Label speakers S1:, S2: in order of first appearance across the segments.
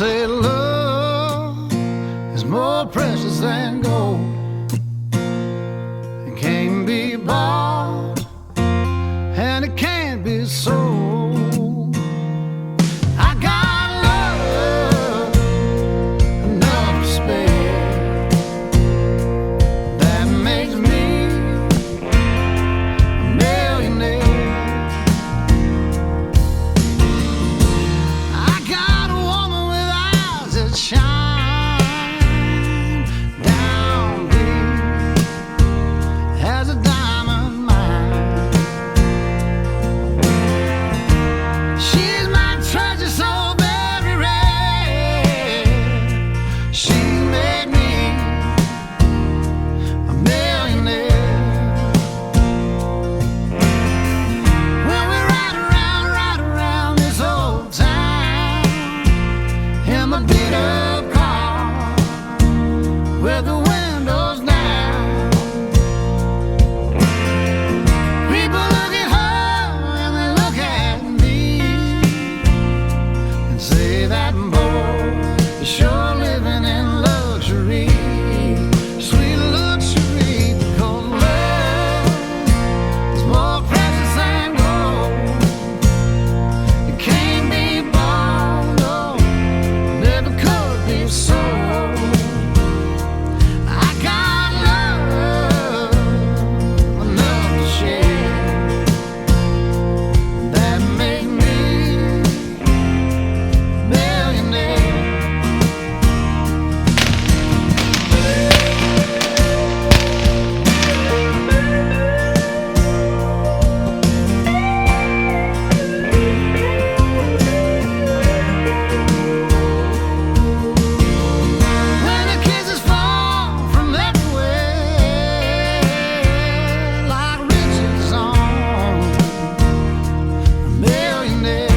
S1: say love is more precious than gold. It can't be bought and it can't be sold. I got love enough to spare that makes me a millionaire. I got a woman with eyes that shine down deep as a diamond mine. She's my treasure so very rare. She made me a millionaire. When we ride around this old town in my beat up car with the windows down, people look at her and they look at me and say that boy is sure living in luxury, sweet luxury, because love is more precious than gold. It can't be bought, no, never could be sold. I got love enough to share that make me a millionaire. When the kisses fall from everywhere like riches on a millionaire.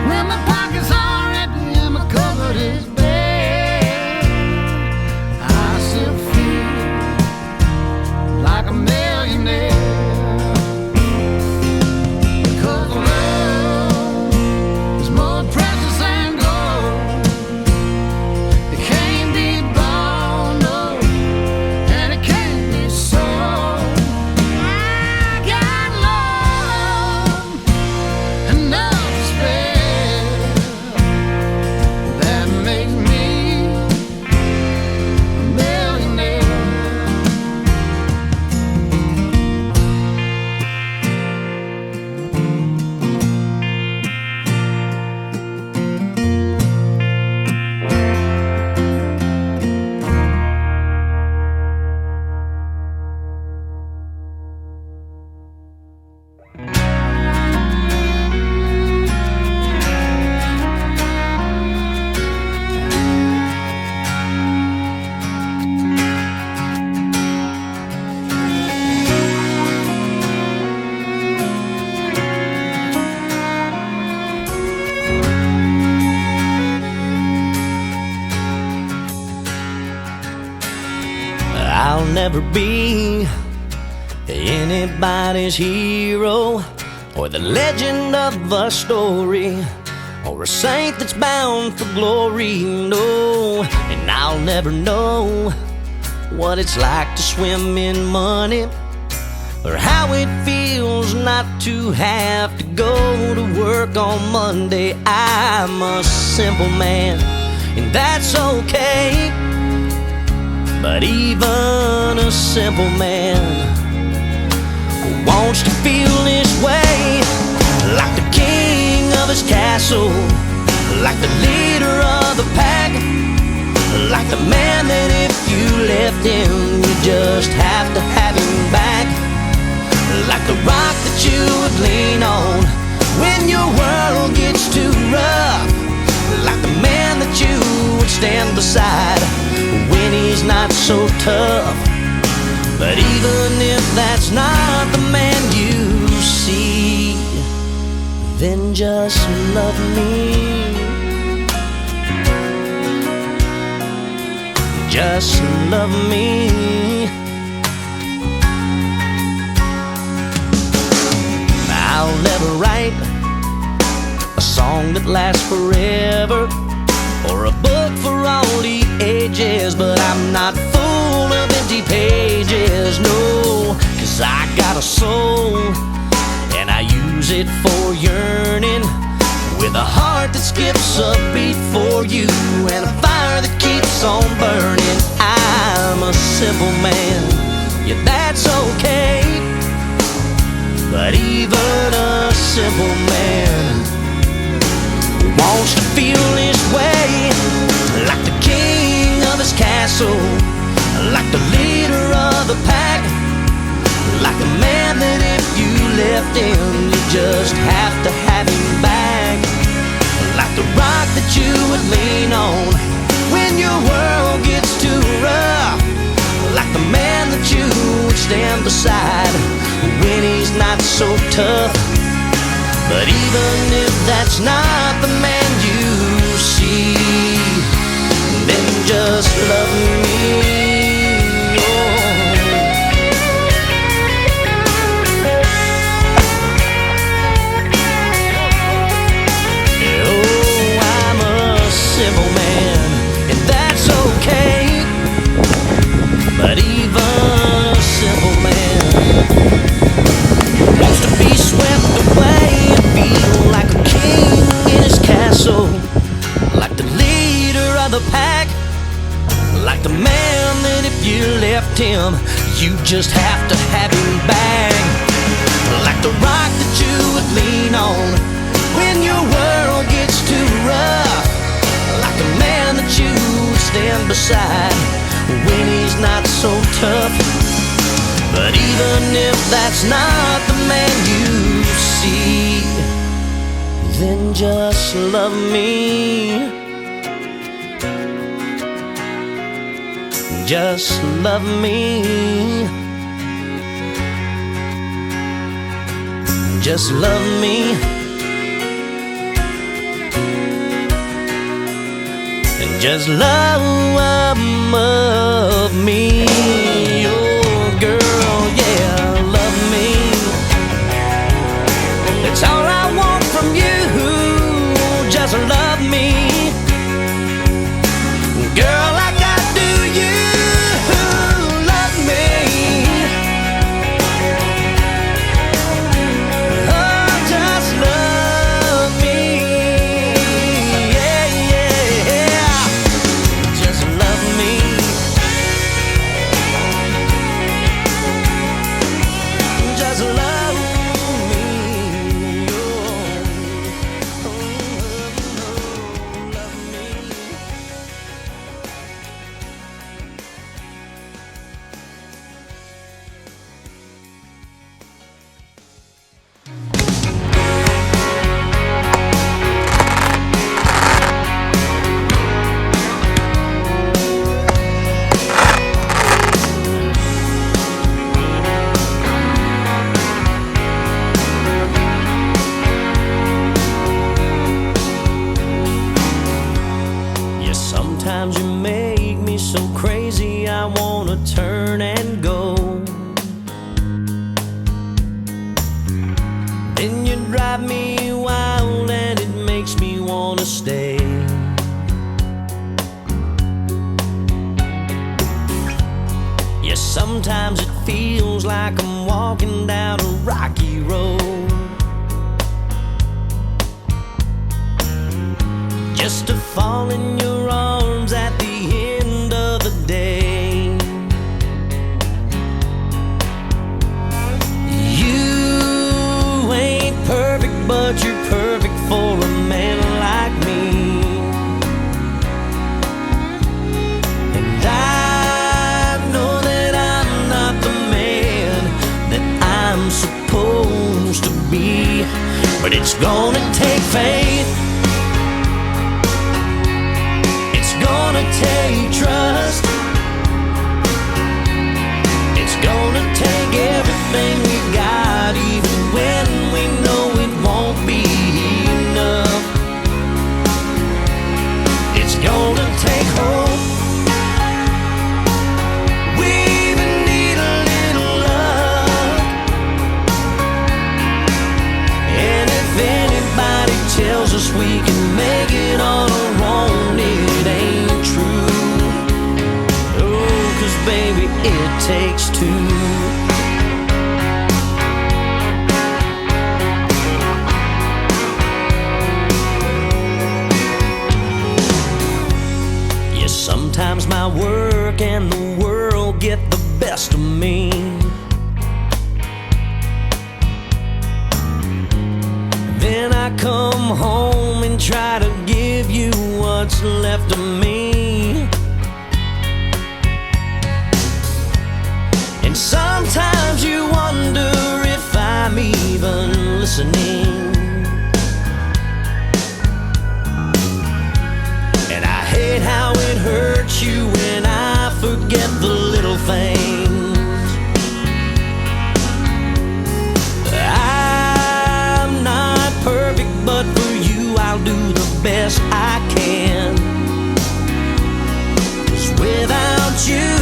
S1: When my pockets are empty and my cupboard is bare, I still feel like a millionaire. Because love is more precious than gold. It can't be bought, no, and it can't be sold. I got love enough to spare that makes me a millionaire.
S2: I'll never be anybody's hero or the legend of a story or a saint that's bound for glory, no. And I'll never know what it's like to swim in money or how it feels not to have to go to work on Monday. I'm a simple man, and that's okay. But even a simple man wants to feel this way, like the king of his castle, like the leader of the pack, like the man that if you left him, you just have to have him back, like the rock that you would lean on when your world gets too rough, like the man that you would stand beside when he's not so tough. But even if that's not the man you see, then just love me. Just love me. I'll never write a song that lasts forever, or a book for all the ages. But I'm not full of empty pages, no, 'cause I got a soul, and I use it for yearning, with a heart that skips a beat for you, and a fire that keeps on burning. I'm a simple man, yeah, that's okay, but even a simple man wants to feel his way, like the king of his castle, like the leader of the pack, like a man that if you left him, you just have to have him back, like the rock that you would lean on when your world gets too rough, like the man that you would stand beside when he's not so tough. But even if that's not the man you see, then just love me. Oh, I'm a simple man, and that's okay, but even a simple man wants to be swept away and feel like a king in his castle, like the leader of the pack, like the man that if you left him, you just have to have him back, like the rock that you would lean on when your world gets too rough, like the man that you would stand beside when he's not so tough. But even if that's not the man you see, then just love me. Just love me. Just love me. And just love me. Oh, girl, yeah, love me. That's all I want from you. Just love me, girl, like I do you. Love me. Oh, just love me. Yeah, yeah. Just love me. Just love me. Sometimes you make me so crazy I wanna turn and go. Then you drive me wild and it makes me wanna stay. Yes, sometimes it feels like I'm walking down a rocky road, just to fall in your arms at the end of the day. You ain't perfect, but you're perfect for a man like me. And I know that I'm not the man that I'm supposed to be, but it's gonna take faith. tells us we can make it on our own, it ain't true. Oh, 'cause baby, it takes two. Yes, sometimes my work and the world get the best of me. Then I come home and try to give you what's left of me. And sometimes you wonder if I'm even listening. And I hate how it hurts you when I forget the little things. But for you, I'll do the best I can. 'Cause without you,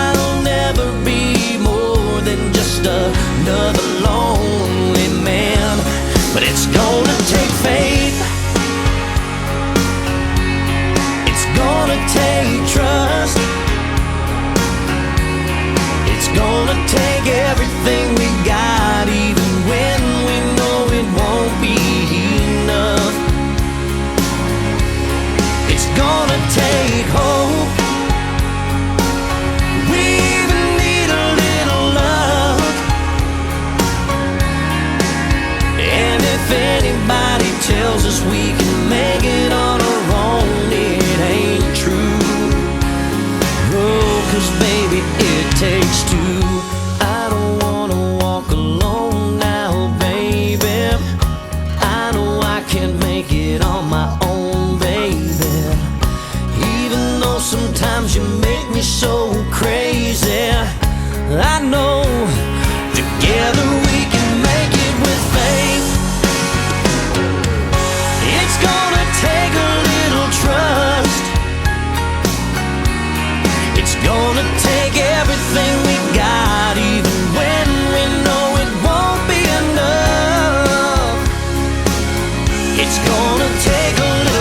S2: I'll never be more than just another lonely man. But it's gonna take faith. It's gonna take trust. It's gonna take everything we got, even when we know it won't be enough. It's gonna take hope. We even need a little love. And if anybody tells us we can make it on our own, it ain't true. Oh, 'cause baby, it takes two. I don't wanna walk alone now, baby. I know I can't make it on my own, baby. Even though sometimes you make me so crazy, I know together we can make it with faith. It's gonna take a little trust. It's gonna take everything we got, even when we know it won't be enough. It's gonna take a little